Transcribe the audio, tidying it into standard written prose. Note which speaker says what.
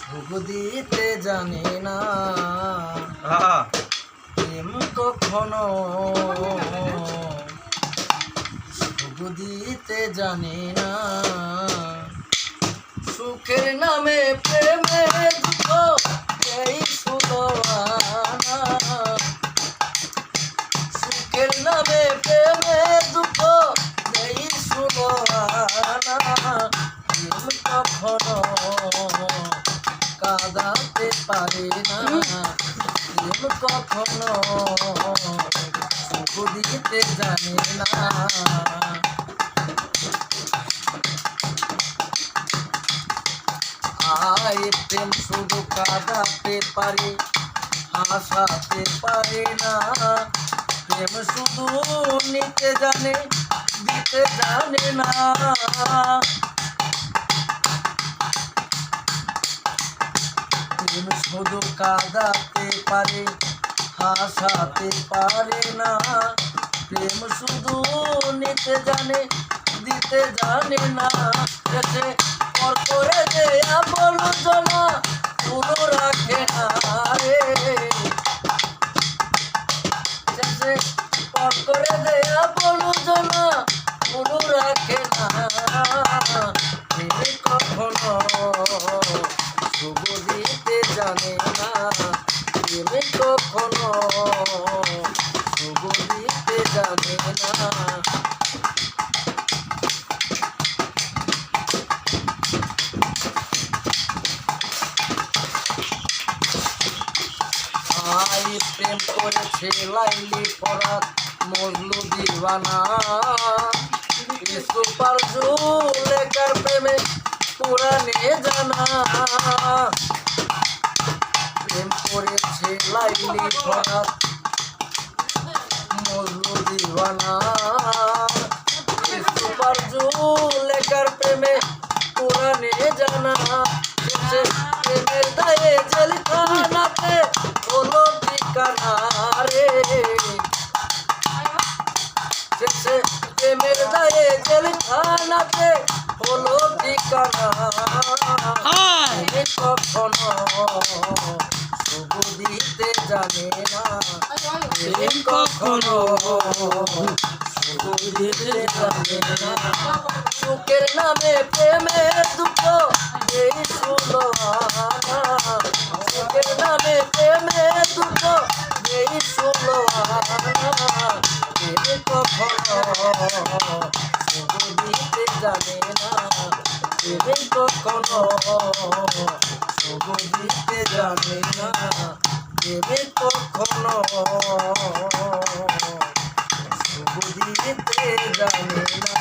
Speaker 1: সুখ দিতে জানে না, প্রেম কখনো সুখ দিতে জানে না। সুখের নামে প্রেমে দুঃখ এই সুলোয়ানা, সুখের নামে প্রেমে দুঃখ এই সুলোয়ানা। প্রেম কখনো কাঁদাতে পারে না, প্রেম কখনো সুখ দিতে জানে না। আয় প্রেম শুধু কাঁদাতে পারে, হাসাতে পারে না। প্রেম শুধু নিতে জানে, দিতে জানে না। প্রেম শুধু কাঁদাতে পারে, হাসাতে পারে না। প্রেম শুধু নিতে জানে, দিতে জানে না। এসে পর করে দেয়া বলো জনা পুরো রাখে না রে, এসে পর করে দেয়া বলো জনা পুরো রাখে না। কখনো সুখ দিতে জানে না, প্রেমে কখনো সুখ দিতে জানে না। আই প্রেম করেছে লাইলি ফরাত মজলু দিওয়ানা, সুপার জুলেখার প্রেমে পুরানে জানা। প্রেম করেছে লাইলি ফরাত মজলু দিওয়ানা, সুপার জুলেখার প্রেমে পুরানে জানা। প্রেমের দায়ে জেলখানাতে হলো ঠিকানা রে, প্রেমের দায়ে জেলখানাতে হলো ঠিকানা। কখনো সুখ দিতে জানে না, প্রেম কখনো সুখ দিতে জানে না। সুখের নামে প্রেমের দুঃখ এই সুলোয়ানা, সুখের নামে প্রেমের দুঃখ এই সুলোয়ানা। প্রেম কখনো সুখ দিতে জানে না, প্রেম কখনো সুখ দিতে জানে না। প্রেম কখনো সুখ দিতে জানে না।